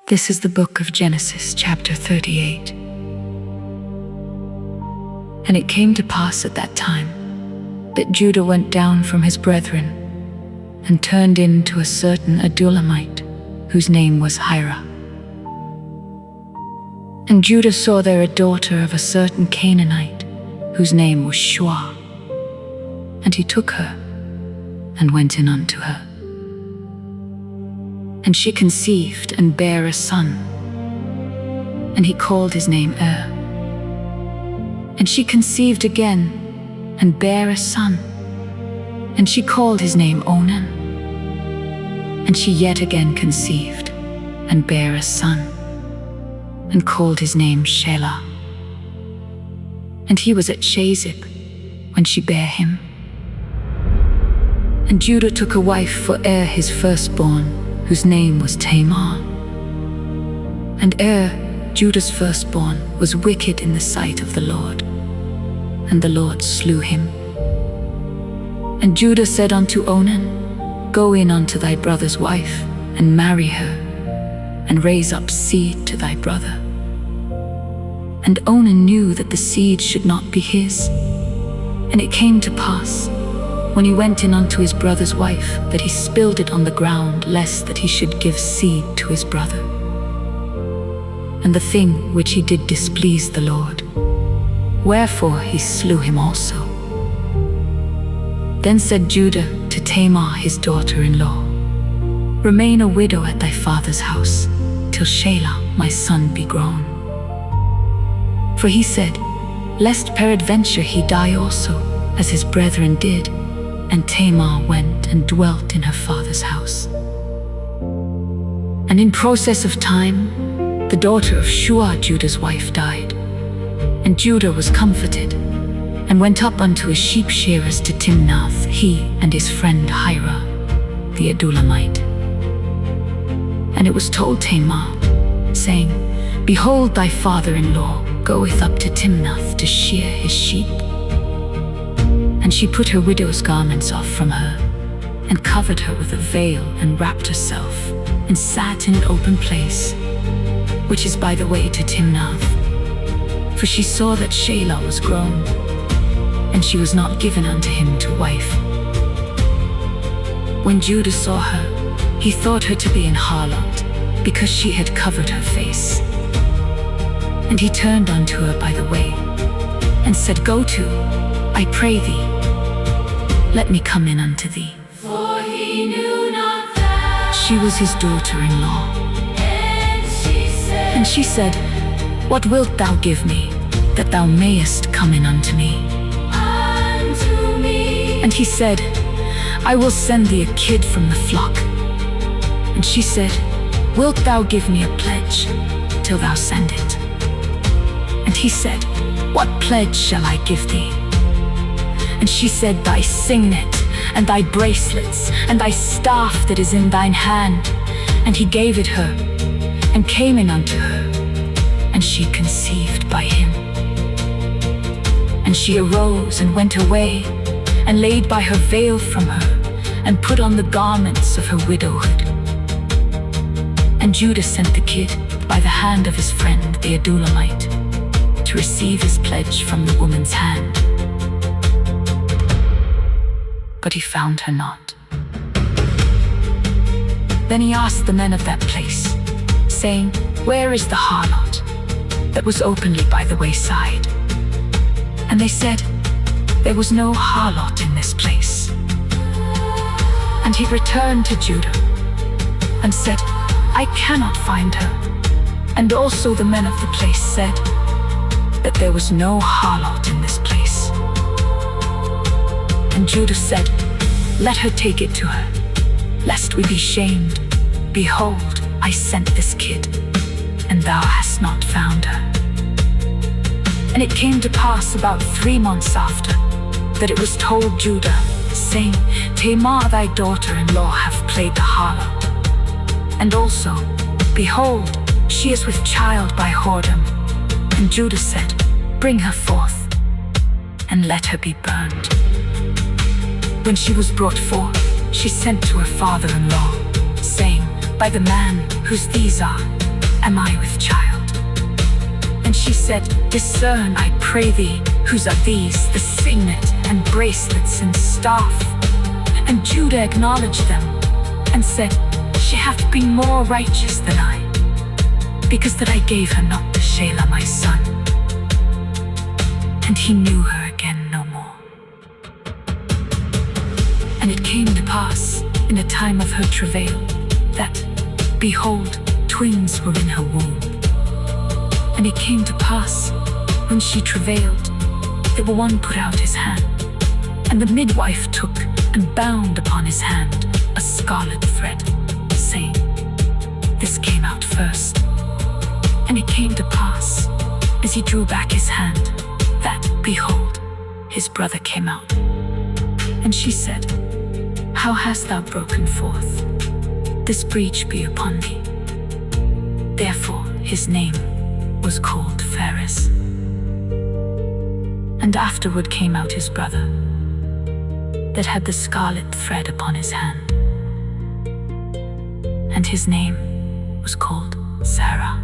This is the book of Genesis, chapter 38. And it came to pass at that time that Judah went down from his brethren and turned in to a certain Adullamite, whose name was Hira. And Judah saw there a daughter of a certain Canaanite, whose name was Shua. And he took her and went in unto her. And she conceived and bare a son, and he called his name And she conceived again and bare a son, and she called his name Onan. And she yet again conceived and bare a son, and called his name Shelah. And he was at Shazib when she bare him. And Judah took a wife for his firstborn, whose name was Tamar. And Judah's firstborn, was wicked in the sight of the Lord, and the Lord slew him. And Judah said unto Onan, Go in unto thy brother's wife, and marry her, and raise up seed to thy brother. And Onan knew that the seed should not be his. And it came to pass, when he went in unto his brother's wife, that he spilled it on the ground, lest that he should give seed to his brother. And the thing which he did displeased the Lord, wherefore he slew him also. Then said Judah to Tamar his daughter-in-law, Remain a widow at thy father's house, till Shelah my son be grown. For he said, Lest peradventure he die also, as his brethren did. And Tamar went and dwelt in her father's house. And in process of time, the daughter of Shua, Judah's wife, died. And Judah was comforted, and went up unto his sheep shearers to Timnath, he and his friend Hira, the Adullamite. And it was told Tamar, saying, Behold, thy father-in-law goeth up to Timnath to shear his sheep. And she put her widow's garments off from her, and covered her with a veil, and wrapped herself, and sat in an open place, which is by the way to Timnath. For she saw that Shelah was grown, and she was not given unto him to wife. When Judah saw her, he thought her to be an harlot, because she had covered her face. And he turned unto her by the way, and said, Go to, I pray thee, let me come in unto thee. For he knew not that she was his daughter-in-law. And And she said, What wilt thou give me, that thou mayest come in unto me? unto me, And he said, I will send thee a kid from the flock. And she said, Wilt thou give me a pledge, till thou send it? And he said, What pledge shall I give thee? And she said, Thy signet, and thy bracelets, and thy staff that is in thine hand. And he gave it her, and came in unto her, and she conceived by him. And she arose and went away, and laid by her veil from her, and put on the garments of her widowhood. And Judah sent the kid by the hand of his friend the Adullamite, to receive his pledge from the woman's hand. But he found her not. Then he asked the men of that place, saying, Where is the harlot that was openly by the wayside? And they said, There was no harlot in this place. And he returned to Judah, and said, I cannot find her. And also the men of the place said, that there was no harlot in this place. And Judah said, Let her take it to her, lest we be shamed. Behold, I sent this kid, and thou hast not found her. And it came to pass about 3 months after, that it was told Judah, saying, Tamar thy daughter-in-law hath played the harlot. And also, behold, she is with child by whoredom. And Judah said, Bring her forth, and let her be burned. When she was brought forth, she sent to her father-in-law, saying, By the man whose these are, am I with child? And she said, discern, I pray thee, whose are these, the signet and bracelets and staff? And Judah acknowledged them, and said, she hath been more righteous than I, because that I gave her not to Shelah my son. And he knew her again no more. And it came to pass, in the time of her travail, that, behold, twins were in her womb. And it came to pass, when she travailed, that one put out his hand, and the midwife took and bound upon his hand a scarlet thread, saying, this came out first. And it came to pass, as he drew back his hand, that, behold, his brother came out. And she said, how hast thou broken forth? This breach be upon thee. Therefore his name was called Phares. And afterward came out his brother, that had the scarlet thread upon his hand, and his name was called Sarah.